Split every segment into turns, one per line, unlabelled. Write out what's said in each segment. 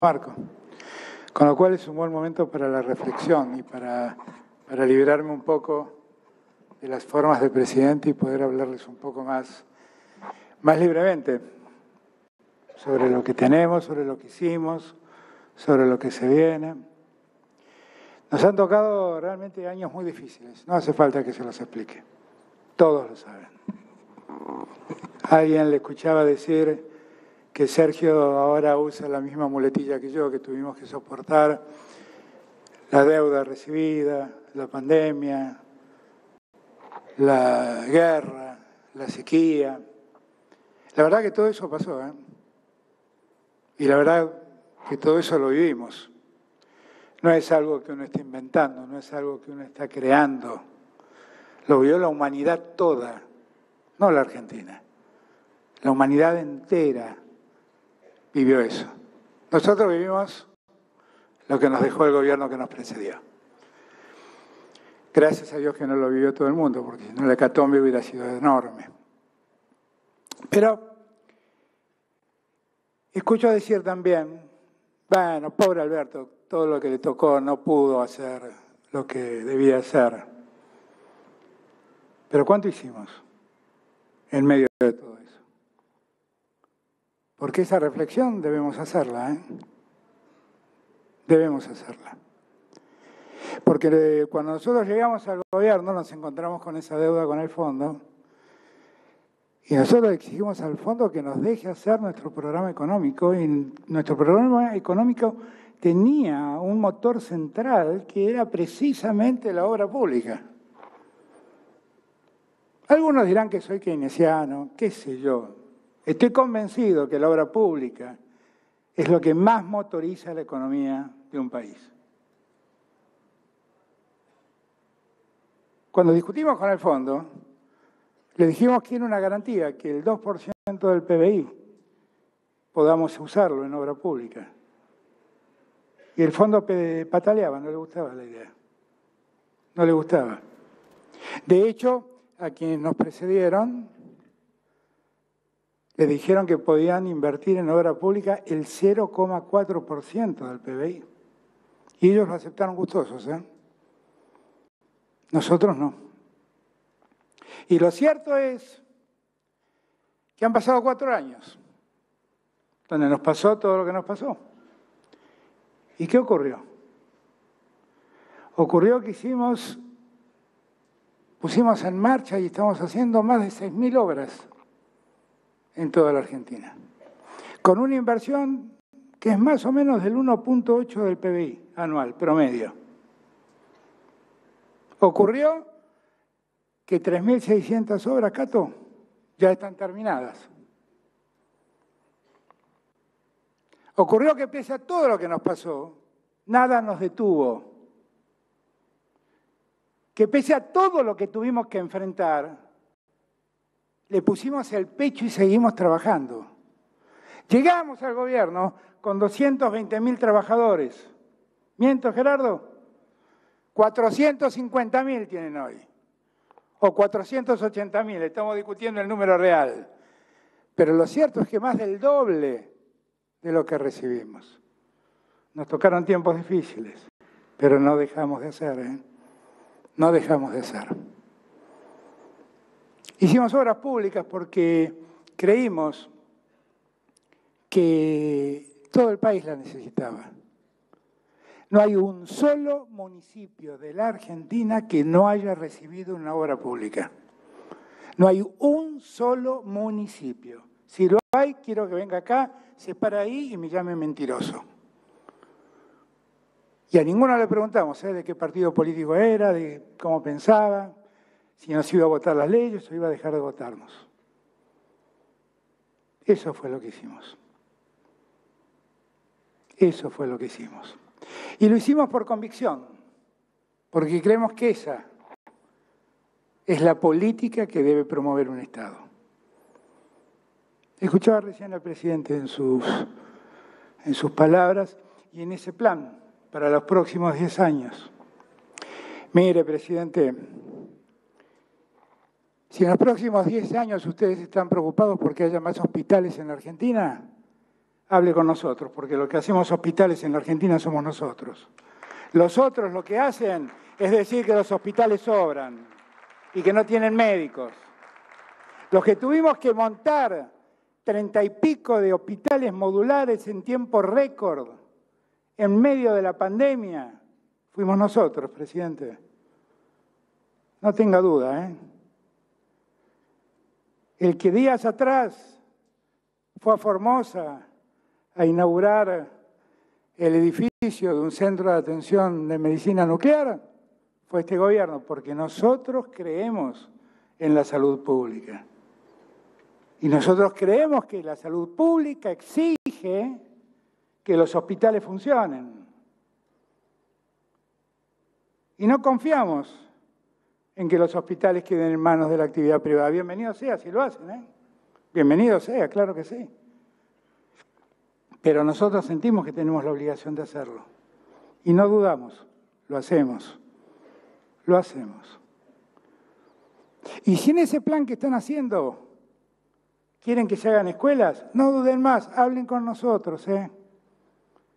marco. Con lo cual es un buen momento para la reflexión y para liberarme un poco de las formas de presidente y poder hablarles un poco más libremente sobre lo que tenemos, sobre lo que hicimos, sobre lo que se viene. Nos han tocado realmente años muy difíciles, no hace falta que se los explique, todos lo saben. Alguien le escuchaba decir que Sergio ahora usa la misma muletilla que yo, que tuvimos que soportar la deuda recibida, la pandemia, la guerra, la sequía. La verdad que todo eso pasó, ¿eh? Y la verdad que todo eso lo vivimos. No es algo que uno está inventando, no es algo que uno está creando. Lo vivió la humanidad toda, no la Argentina. La humanidad entera vivió eso. Nosotros vivimos lo que nos dejó el gobierno que nos precedió. Gracias a Dios que no lo vivió todo el mundo, porque si no la hecatombe hubiera sido enorme. Pero escucho decir también, bueno, pobre Alberto, todo lo que le tocó no pudo hacer lo que debía hacer. Pero ¿cuánto hicimos en medio de todo eso? Porque esa reflexión debemos hacerla, ¿eh? Debemos hacerla. Porque cuando nosotros llegamos al gobierno nos encontramos con esa deuda con el fondo y nosotros exigimos al fondo que nos deje hacer nuestro programa económico y nuestro programa económico tenía un motor central que era precisamente la obra pública. Algunos dirán que soy keynesiano, qué sé yo. Estoy convencido que la obra pública es lo que más motoriza la economía de un país. Cuando discutimos con el fondo, le dijimos que era una garantía, que el 2% del PBI podamos usarlo en obra pública. Y el fondo pataleaba, no le gustaba la idea. No le gustaba. De hecho, a quienes nos precedieron, le dijeron que podían invertir en obra pública el 0,4% del PBI. Y ellos lo aceptaron gustosos, ¿eh? Nosotros no. Y lo cierto es que han pasado 4 años, donde nos pasó todo lo que nos pasó. ¿Y qué ocurrió? Ocurrió que pusimos en marcha y estamos haciendo más de 6.000 obras en toda la Argentina, con una inversión que es más o menos del 1,8 del PBI anual, promedio. Ocurrió que 3.600 obras, Cato, ya están terminadas. Ocurrió que pese a todo lo que nos pasó, nada nos detuvo. Que pese a todo lo que tuvimos que enfrentar, le pusimos el pecho y seguimos trabajando. Llegamos al gobierno con 220.000 trabajadores. ¿Miento, Gerardo? 450.000 tienen hoy. O 480.000, estamos discutiendo el número real. Pero lo cierto es que más del doble de lo que recibimos. Nos tocaron tiempos difíciles, pero no dejamos de hacer, ¿eh? No dejamos de hacer. Hicimos obras públicas porque creímos que todo el país la necesitaba. No hay un solo municipio de la Argentina que no haya recibido una obra pública. No hay un solo municipio. Si lo hay, quiero que venga acá, se para ahí y me llame mentiroso. Y a ninguno le preguntamos de qué partido político era, de cómo pensaba, si nos iba a votar las leyes o iba a dejar de votarnos. Eso fue lo que hicimos. Eso fue lo que hicimos. Y lo hicimos por convicción, porque creemos que esa es la política que debe promover un Estado. Escuchaba recién al presidente en sus palabras y en ese plan para los próximos 10 años. Mire, presidente, si en los próximos 10 años ustedes están preocupados porque haya más hospitales en la Argentina, hable con nosotros, porque lo que hacemos hospitales en la Argentina somos nosotros. Los otros lo que hacen es decir que los hospitales sobran y que no tienen médicos. Los que tuvimos que montar 30 y pico de hospitales modulares en tiempo récord, en medio de la pandemia, fuimos nosotros, presidente. No tenga duda, ¿eh? El que días atrás fue a Formosa a inaugurar el edificio de un centro de atención de medicina nuclear fue este gobierno, porque nosotros creemos en la salud pública. Y nosotros creemos que la salud pública exige que los hospitales funcionen. Y no confiamos en que los hospitales queden en manos de la actividad privada. Bienvenido sea si lo hacen, ¿eh? Bienvenido sea, claro que sí. Pero nosotros sentimos que tenemos la obligación de hacerlo. Y no dudamos, lo hacemos. Lo hacemos. Y si en ese plan que están haciendo quieren que se hagan escuelas, no duden más, hablen con nosotros, ¿eh?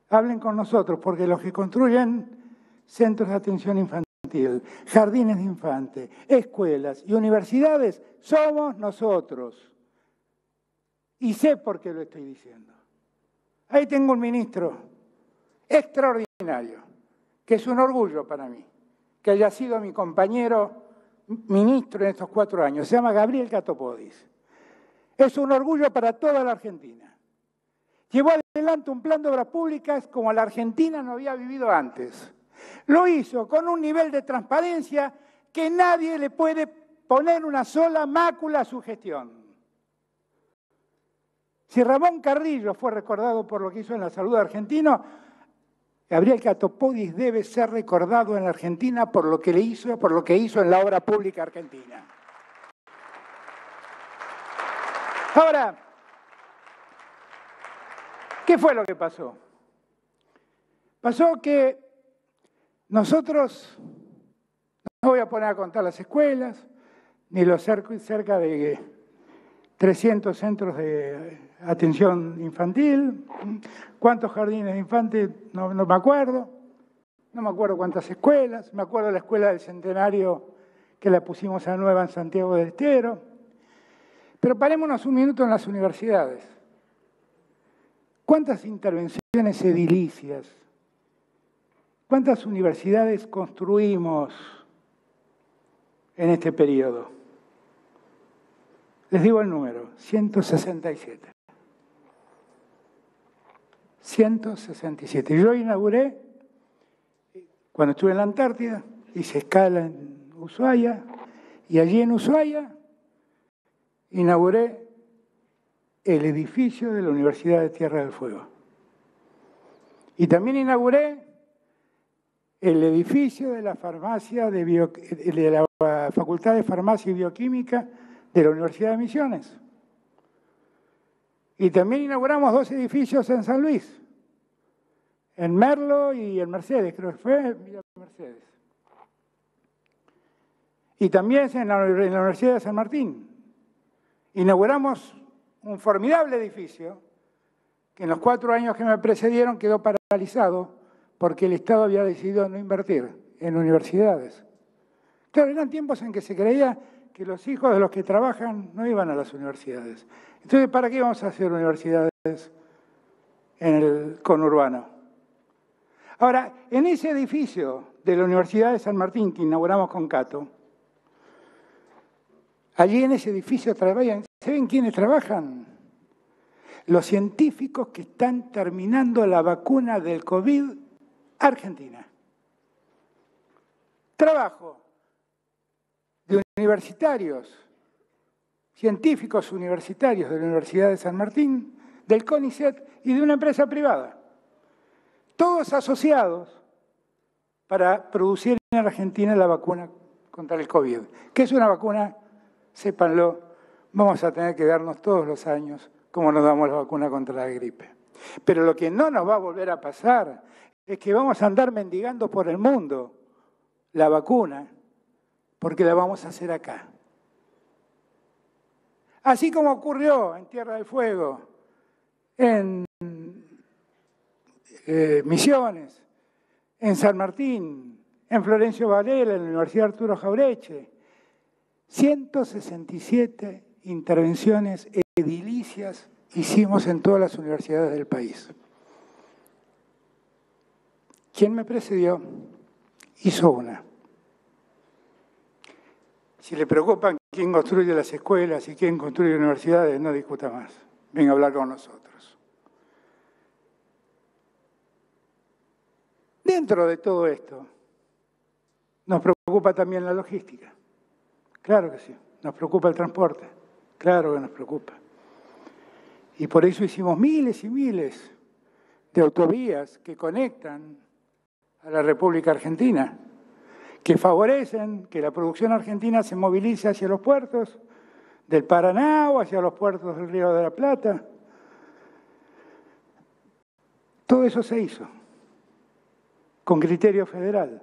Hablen con nosotros, porque los que construyen centros de atención infantil, jardines de infantes, escuelas y universidades somos nosotros. Y sé por qué lo estoy diciendo. Ahí tengo un ministro extraordinario, que es un orgullo para mí, que haya sido mi compañero ministro en estos 4 años. Se llama Gabriel Catopodis. Es un orgullo para toda la Argentina. Llevó adelante un plan de obras públicas como la Argentina no había vivido antes. Lo hizo con un nivel de transparencia que nadie le puede poner una sola mácula a su gestión. Si Ramón Carrillo fue recordado por lo que hizo en la salud argentina, Gabriel Catopodis debe ser recordado en la Argentina por lo que hizo en la obra pública argentina. Ahora, ¿qué fue lo que pasó? Pasó que nosotros, no voy a poner a contar las escuelas, ni los cerca de 300 centros de atención infantil, cuántos jardines de infantes, no me acuerdo, no me acuerdo cuántas escuelas, me acuerdo de la escuela del Centenario que la pusimos a nueva en Santiago del Estero. Pero parémonos un minuto en las universidades. ¿Cuántas intervenciones edilicias? ¿Cuántas universidades construimos en este periodo? Les digo el número, 167. 167. Yo inauguré, cuando estuve en la Antártida, hice escala en Ushuaia, y allí en Ushuaia inauguré el edificio de la Universidad de Tierra del Fuego. Y también inauguré el edificio de la de la Facultad de Farmacia y Bioquímica de la Universidad de Misiones. Y también inauguramos 2 edificios en San Luis, en Merlo y en Mercedes, creo que fue en Mercedes. Y también en la Universidad de San Martín. Inauguramos un formidable edificio que en los 4 años que me precedieron quedó paralizado porque el Estado había decidido no invertir en universidades. Claro, eran tiempos en que se creía que los hijos de los que trabajan no iban a las universidades. Entonces, ¿para qué vamos a hacer universidades en el conurbano? Ahora, en ese edificio de la Universidad de San Martín que inauguramos con Cato, allí en ese edificio trabajan, ¿saben quiénes trabajan? Los científicos que están terminando la vacuna del COVID Argentina. Trabajo de universitarios, científicos universitarios de la Universidad de San Martín, del CONICET y de una empresa privada. Todos asociados para producir en Argentina la vacuna contra el COVID. ¿Qué es una vacuna? Sépanlo, vamos a tener que darnos todos los años como nos damos la vacuna contra la gripe. Pero lo que no nos va a volver a pasar es que vamos a andar mendigando por el mundo la vacuna porque la vamos a hacer acá. Así como ocurrió en Tierra del Fuego, en Misiones, en San Martín, en Florencio Varela, en la Universidad Arturo Jaureche. 167 intervenciones edilicias hicimos en todas las universidades del país. ¿Quién me precedió? Hizo una. Si le preocupan quién construye las escuelas y quién construye universidades, no discuta más. Venga a hablar con nosotros. Dentro de todo esto, nos preocupa también la logística. Claro que sí. Nos preocupa el transporte. Claro que nos preocupa. Y por eso hicimos miles y miles de autovías que conectan a la República Argentina, que favorecen que la producción argentina se movilice hacia los puertos del Paraná o hacia los puertos del Río de la Plata. Todo eso se hizo con criterio federal.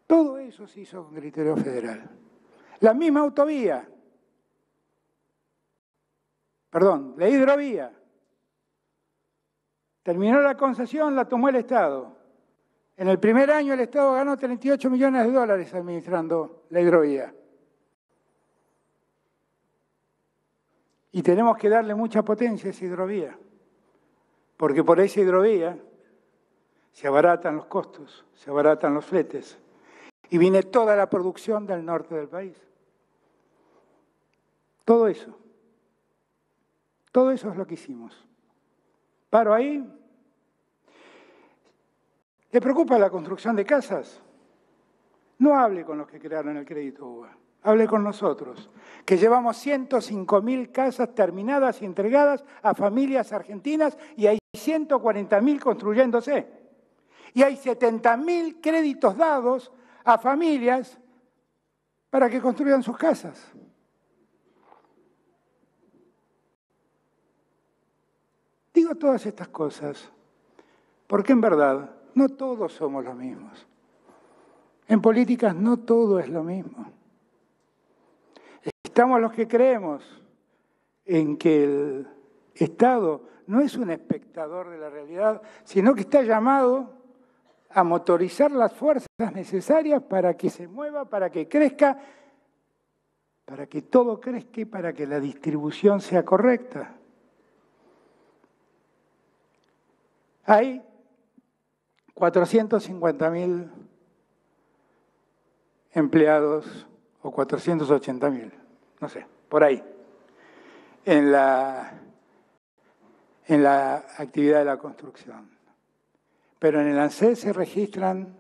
Todo eso se hizo con criterio federal. La misma autovía, la hidrovía, terminó la concesión, la tomó el Estado. En el primer año el Estado ganó 38 millones de dólares administrando la hidrovía. Y tenemos que darle mucha potencia a esa hidrovía, porque por esa hidrovía se abaratan los costos, se abaratan los fletes, y viene toda la producción del norte del país. Todo eso es lo que hicimos. Paro ahí. ¿Le preocupa la construcción de casas? No hable con los que crearon el crédito UBA. Hable con nosotros, que llevamos 105.000 casas terminadas y entregadas a familias argentinas y hay 140.000 construyéndose. Y hay 70.000 créditos dados a familias para que construyan sus casas. Digo todas estas cosas porque en verdad no todos somos los mismos. En políticas no todo es lo mismo. Estamos los que creemos en que el Estado no es un espectador de la realidad, sino que está llamado a motorizar las fuerzas necesarias para que se mueva, para que crezca, para que todo crezca y para que la distribución sea correcta. Hay 450.000 empleados o 480.000, no sé, por ahí, en la actividad de la construcción. Pero en el ANSES se registran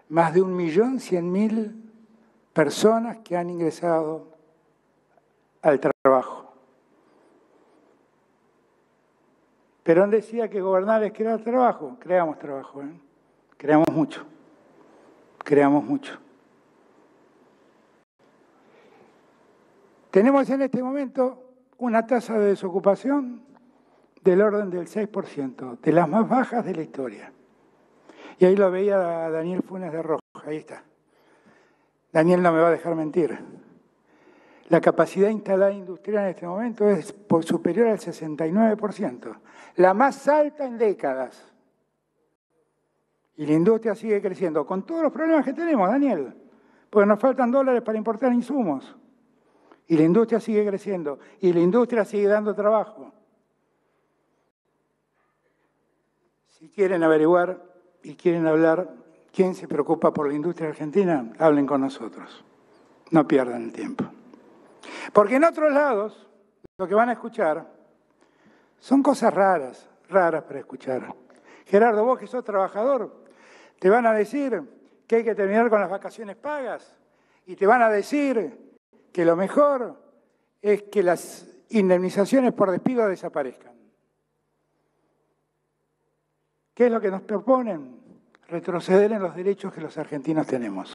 más de 1.100.000 personas que han ingresado al trabajo. Perón decía que gobernar es crear trabajo. Creamos trabajo, ¿eh? Creamos mucho. Creamos mucho. Tenemos en este momento una tasa de desocupación del orden del 6%, de las más bajas de la historia. Y ahí lo veía Daniel Funes de Roja, ahí está. Daniel no me va a dejar mentir. La capacidad instalada industrial en este momento es superior al 69%, la más alta en décadas. Y la industria sigue creciendo, con todos los problemas que tenemos, Daniel, porque nos faltan dólares para importar insumos. Y la industria sigue creciendo, y la industria sigue dando trabajo. Si quieren averiguar y quieren hablar quién se preocupa por la industria argentina, hablen con nosotros. No pierdan el tiempo. Porque en otros lados, lo que van a escuchar son cosas raras para escuchar. Gerardo, vos que sos trabajador, te van a decir que hay que terminar con las vacaciones pagas y te van a decir que lo mejor es que las indemnizaciones por despido desaparezcan. ¿Qué es lo que nos proponen? Retroceder en los derechos que los argentinos tenemos.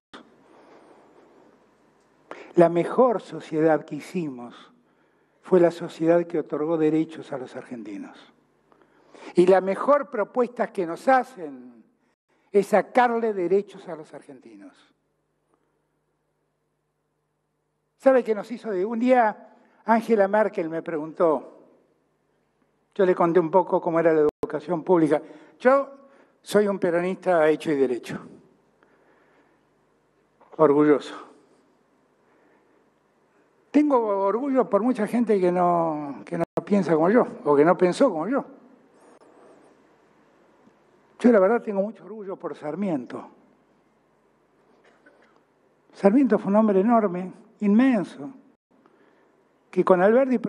La mejor sociedad que hicimos fue la sociedad que otorgó derechos a los argentinos. Y la mejor propuesta que nos hacen es sacarle derechos a los argentinos. ¿Sabe qué nos hizo? Un día Angela Merkel me preguntó, yo le conté un poco cómo era la educación pública. Yo soy un peronista hecho y derecho. Orgulloso. Tengo orgullo por mucha gente que no piensa como yo, o que no pensó como yo. Yo la verdad tengo mucho orgullo por Sarmiento. Sarmiento fue un hombre enorme, inmenso, que con Alberdi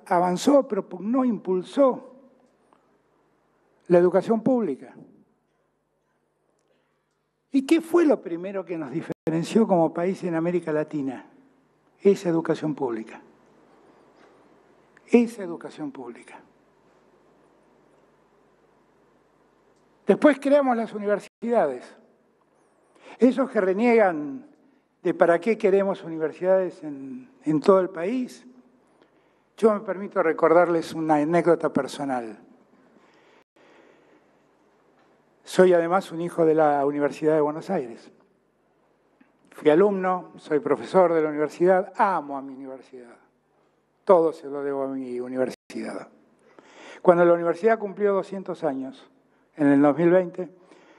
avanzó, propugnó, impulsó la educación pública. ¿Y qué fue lo primero que nos diferenció como país en América Latina? Esa educación pública. Esa educación pública. Después creamos las universidades. Esos que reniegan de para qué queremos universidades en todo el país, yo me permito recordarles una anécdota personal. Soy además un hijo de la Universidad de Buenos Aires. Fui alumno, soy profesor de la universidad, amo a mi universidad. Todo se lo debo a mi universidad. Cuando la universidad cumplió 200 años, en el 2020,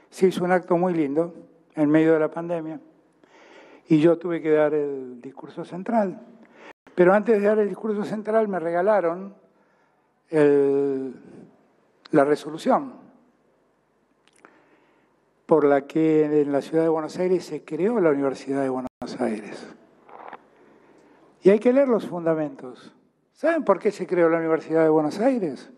se hizo un acto muy lindo, en medio de la pandemia, y yo tuve que dar el discurso central. Pero antes de dar el discurso central me regalaron la resolución por la que en la ciudad de Buenos Aires se creó la Universidad de Buenos Aires. Y hay que leer los fundamentos. ¿Saben por qué se creó la Universidad de Buenos Aires?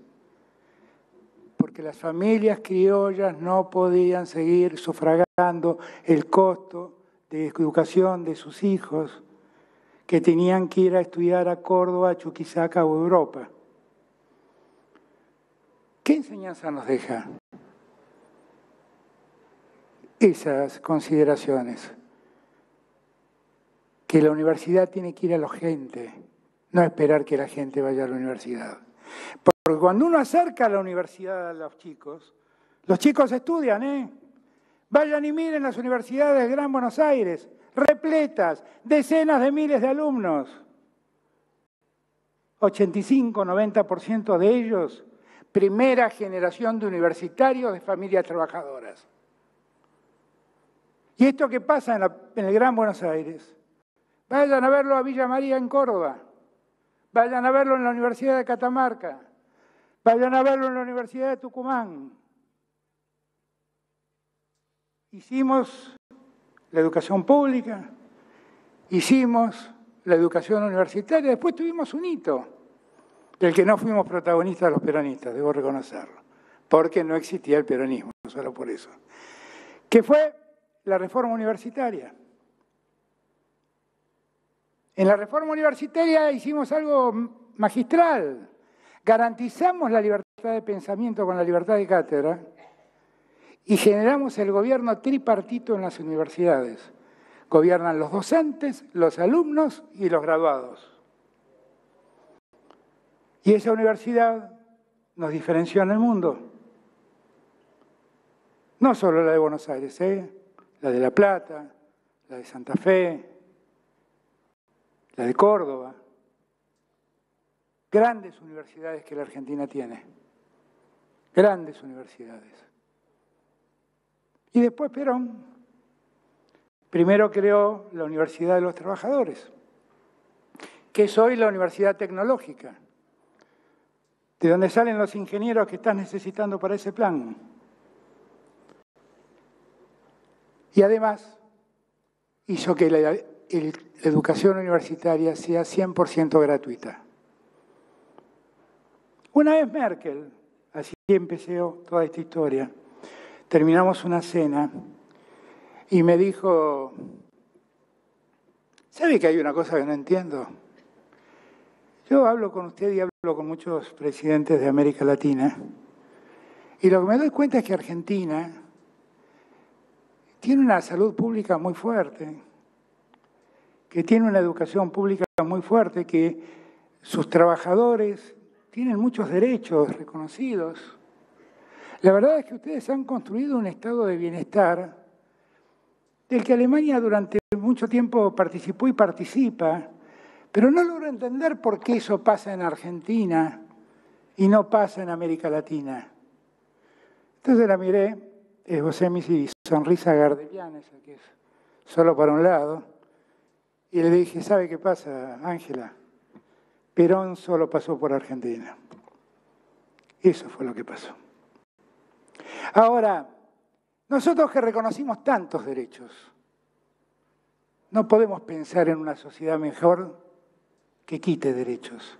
Porque las familias criollas no podían seguir sufragando el costo de educación de sus hijos, que tenían que ir a estudiar a Córdoba, a Chuquisaca o Europa. ¿Qué enseñanza nos deja esas consideraciones? Que la universidad tiene que ir a la gente, no esperar que la gente vaya a la universidad. Porque cuando uno acerca a la universidad a los chicos estudian, Vayan y miren las universidades del Gran Buenos Aires, repletas, decenas de miles de alumnos. 85-90% de ellos, primera generación de universitarios de familias trabajadoras. ¿Y esto qué pasa en el Gran Buenos Aires? Vayan a verlo a Villa María en Córdoba, vayan a verlo en la Universidad de Catamarca, vayan a verlo en la Universidad de Tucumán. Hicimos la educación pública, hicimos la educación universitaria, después tuvimos un hito, del que no fuimos protagonistas los peronistas, debo reconocerlo, porque no existía el peronismo, solo por eso, que fue la reforma universitaria. En la reforma universitaria hicimos algo magistral, garantizamos la libertad de pensamiento con la libertad de cátedra y generamos el gobierno tripartito en las universidades. Gobiernan los docentes, los alumnos y los graduados. Y esa universidad nos diferenció en el mundo. No solo la de Buenos Aires, la de La Plata, la de Santa Fe, la de Córdoba. Grandes universidades que la Argentina tiene. Grandes universidades. Y después Perón primero creó la Universidad de los Trabajadores, que es hoy la Universidad Tecnológica, de donde salen los ingenieros que estás necesitando para ese plan. Y además hizo que la educación universitaria sea 100% gratuita. Una vez Merkel, así empezó toda esta historia, terminamos una cena y me dijo, ¿sabe que hay una cosa que no entiendo? Yo hablo con usted y hablo con muchos presidentes de América Latina y lo que me doy cuenta es que Argentina tiene una salud pública muy fuerte, que tiene una educación pública muy fuerte, que sus trabajadores tienen muchos derechos reconocidos. La verdad es que ustedes han construido un estado de bienestar del que Alemania durante mucho tiempo participó y participa, pero no logro entender por qué eso pasa en Argentina y no pasa en América Latina. Entonces la miré, esbocé mi sonrisa gardeliana, esa que es solo para un lado, y le dije, ¿sabe qué pasa, Ángela? Perón solo pasó por Argentina. Eso fue lo que pasó. Ahora, nosotros que reconocimos tantos derechos, no podemos pensar en una sociedad mejor que quite derechos.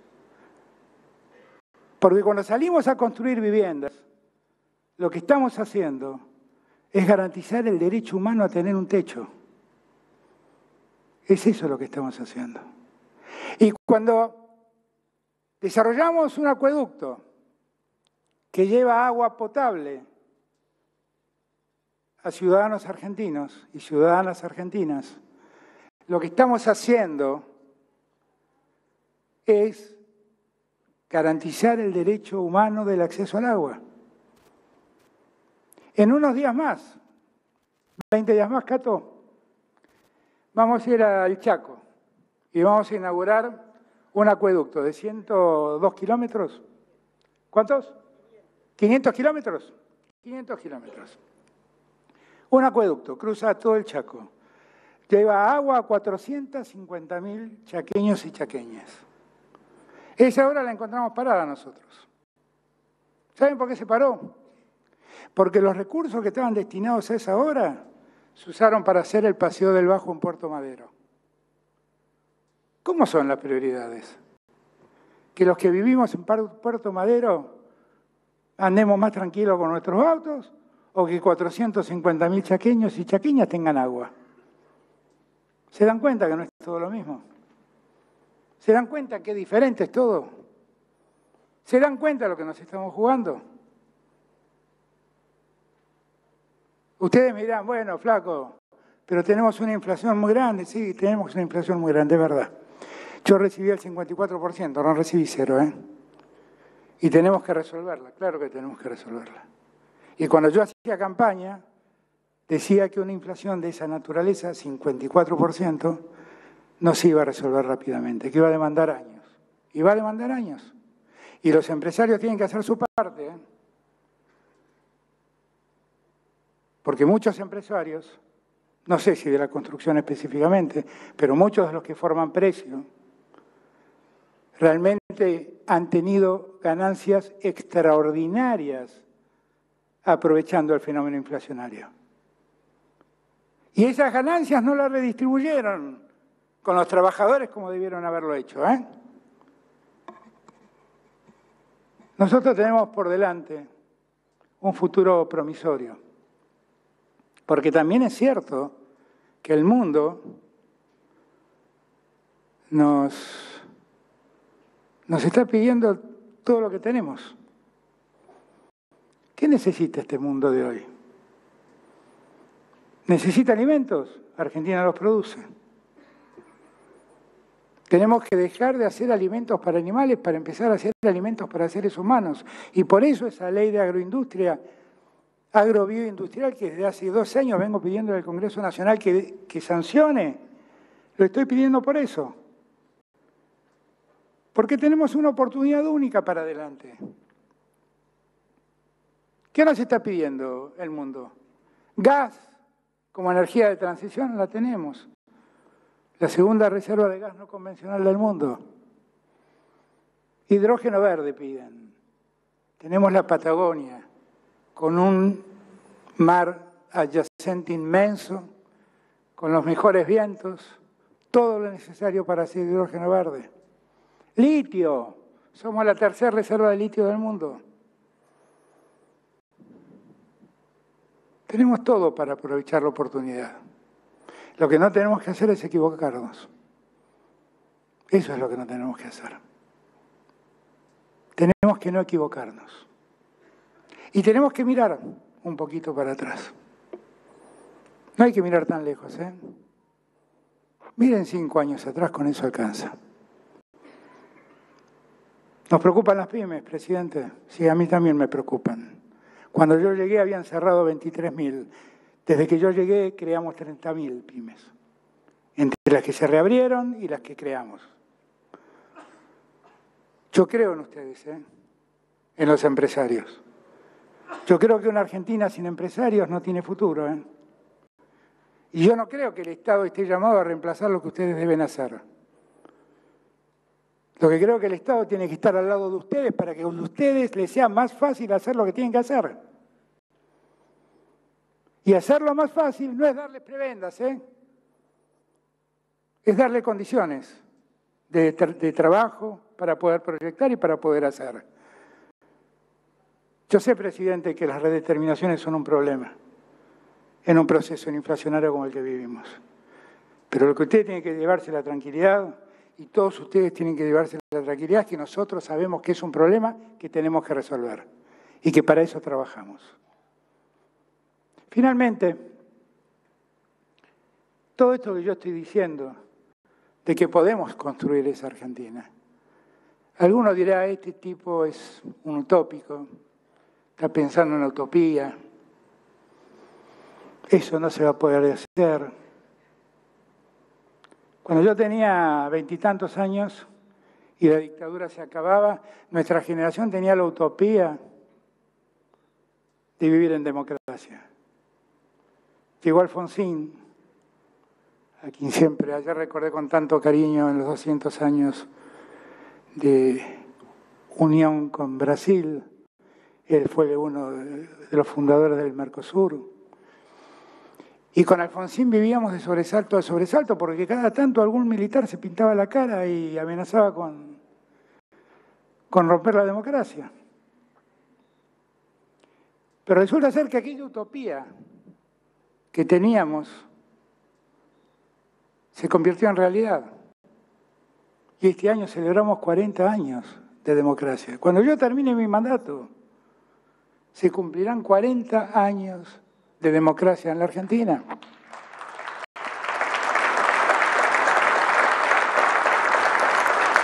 Porque cuando salimos a construir viviendas, lo que estamos haciendo es garantizar el derecho humano a tener un techo. Es eso lo que estamos haciendo. Y cuando desarrollamos un acueducto que lleva agua potable a ciudadanos argentinos y ciudadanas argentinas, lo que estamos haciendo es garantizar el derecho humano del acceso al agua. En unos días más, 20 días más, Cato, vamos a ir al Chaco y vamos a inaugurar un acueducto de 102 kilómetros. ¿Cuántos? 500 kilómetros. 500 kilómetros. Un acueducto, cruza todo el Chaco. Lleva agua a 450.000 chaqueños y chaqueñas. Esa obra la encontramos parada nosotros. ¿Saben por qué se paró? Porque los recursos que estaban destinados a esa obra se usaron para hacer el Paseo del Bajo en Puerto Madero. ¿Cómo son las prioridades? ¿Que los que vivimos en Puerto Madero andemos más tranquilos con nuestros autos o que 450.000 chaqueños y chaqueñas tengan agua? ¿Se dan cuenta que no es todo lo mismo? ¿Se dan cuenta que es diferente es todo? ¿Se dan cuenta de lo que nos estamos jugando? Ustedes me dirán, bueno, flaco, pero tenemos una inflación muy grande. Sí, tenemos una inflación muy grande, es verdad. Yo recibí el 54%, no recibí cero, ¿eh? Y tenemos que resolverla, claro que tenemos que resolverla. Y cuando yo hacía campaña, decía que una inflación de esa naturaleza, 54%, no se iba a resolver rápidamente, que iba a demandar años. Y va a demandar años. Y los empresarios tienen que hacer su parte, ¿eh? Porque muchos empresarios, no sé si de la construcción específicamente, pero muchos de los que forman precio, realmente han tenido ganancias extraordinarias aprovechando el fenómeno inflacionario. Y esas ganancias no las redistribuyeron con los trabajadores como debieron haberlo hecho, ¿eh? Nosotros tenemos por delante un futuro promisorio, porque también es cierto que el mundo nos está pidiendo todo lo que tenemos. ¿Qué necesita este mundo de hoy? ¿Necesita alimentos? Argentina los produce. Tenemos que dejar de hacer alimentos para animales para empezar a hacer alimentos para seres humanos. Y por eso esa ley de agroindustria, agrobioindustrial, que desde hace 2 años vengo pidiendo al Congreso Nacional que sancione, lo estoy pidiendo por eso. Porque tenemos una oportunidad única para adelante. ¿Qué nos está pidiendo el mundo? Gas como energía de transición la tenemos. La segunda reserva de gas no convencional del mundo. Hidrógeno verde piden. Tenemos la Patagonia con un mar adyacente inmenso, con los mejores vientos, todo lo necesario para hacer hidrógeno verde. Litio, somos la tercera reserva de litio del mundo. Tenemos todo para aprovechar la oportunidad. Lo que no tenemos que hacer es equivocarnos. Eso es lo que no tenemos que hacer. Tenemos que no equivocarnos. Y tenemos que mirar un poquito para atrás. No hay que mirar tan lejos, ¿eh? Miren 5 años atrás, con eso alcanza. ¿Nos preocupan las pymes, presidente? Sí, a mí también me preocupan. Cuando yo llegué habían cerrado 23.000. Desde que yo llegué creamos 30.000 pymes. Entre las que se reabrieron y las que creamos. Yo creo en ustedes, en los empresarios. Yo creo que una Argentina sin empresarios no tiene futuro, ¿eh? Y yo no creo que el Estado esté llamado a reemplazar lo que ustedes deben hacer. Lo que creo que el Estado tiene que estar al lado de ustedes para que a ustedes les sea más fácil hacer lo que tienen que hacer. Y hacerlo más fácil no es darles prebendas, ¿eh? Es darle condiciones de trabajo para poder proyectar y para poder hacer. Yo sé, presidente, que las redeterminaciones son un problema en un proceso inflacionario como el que vivimos. Pero lo que usted tiene que llevarse la tranquilidad, y todos ustedes tienen que llevarse la tranquilidad, es que nosotros sabemos que es un problema que tenemos que resolver y que para eso trabajamos. Finalmente, todo esto que yo estoy diciendo, de que podemos construir esa Argentina. Alguno dirá, este tipo es un utópico, está pensando en la utopía, eso no se va a poder hacer. Cuando yo tenía 20 y tantos años y la dictadura se acababa, nuestra generación tenía la utopía de vivir en democracia. Llegó Alfonsín, a quien siempre ayer recordé con tanto cariño en los 200 años de unión con Brasil. Él fue uno de los fundadores del Mercosur. Y con Alfonsín vivíamos de sobresalto a sobresalto, porque cada tanto algún militar se pintaba la cara y amenazaba con romper la democracia. Pero resulta ser que aquella utopía que teníamos se convirtió en realidad. Y este año celebramos 40 años de democracia. Cuando yo termine mi mandato, se cumplirán 40 años de democracia en la Argentina.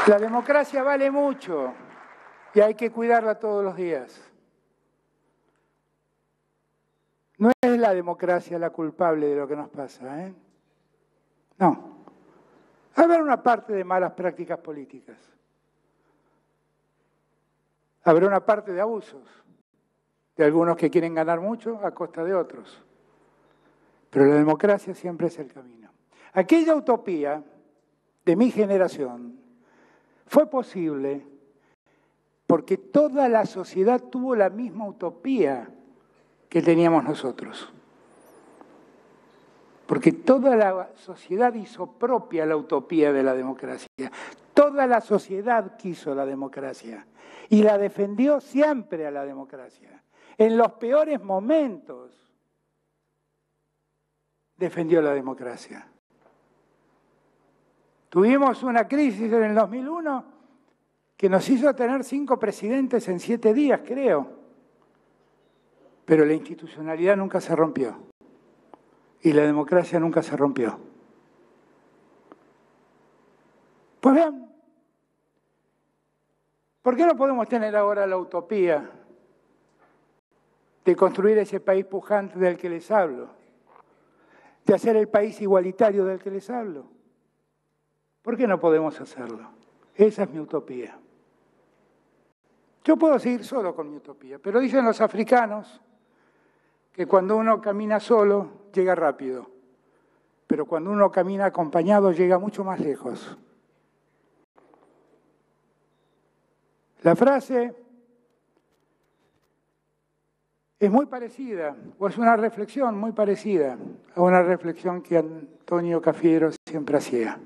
La democracia vale mucho y hay que cuidarla todos los días. No es la democracia la culpable de lo que nos pasa, ¿eh? No. Habrá una parte de malas prácticas políticas. Habrá una parte de abusos, de algunos que quieren ganar mucho a costa de otros. Pero la democracia siempre es el camino. Aquella utopía de mi generación fue posible porque toda la sociedad tuvo la misma utopía que teníamos nosotros. Porque toda la sociedad hizo propia la utopía de la democracia. Toda la sociedad quiso la democracia y la defendió siempre a la democracia. En los peores momentos defendió la democracia. Tuvimos una crisis en el 2001 que nos hizo tener 5 presidentes en 7 días, creo. Pero la institucionalidad nunca se rompió. Y la democracia nunca se rompió. Pues bien, ¿por qué no podemos tener ahora la utopía de construir ese país pujante del que les hablo? De hacer el país igualitario del que les hablo. ¿Por qué no podemos hacerlo? Esa es mi utopía. Yo puedo seguir solo con mi utopía, pero dicen los africanos que cuando uno camina solo, llega rápido. Pero cuando uno camina acompañado, llega mucho más lejos. La frase es muy parecida, o es una reflexión muy parecida a una reflexión que Antonio Cafiero siempre hacía.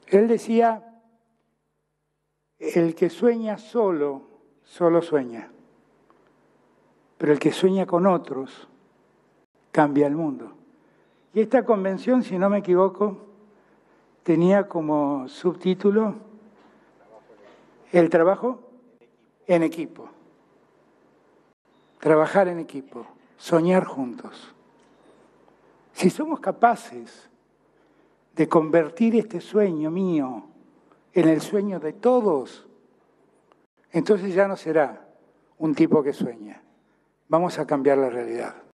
Él decía, el que sueña solo, solo sueña. Pero el que sueña con otros, cambia el mundo. Y esta convención, si no me equivoco, tenía como subtítulo el trabajo en equipo. Trabajar en equipo, soñar juntos. Si somos capaces de convertir este sueño mío en el sueño de todos, entonces ya no será un tipo que sueña. Vamos a cambiar la realidad.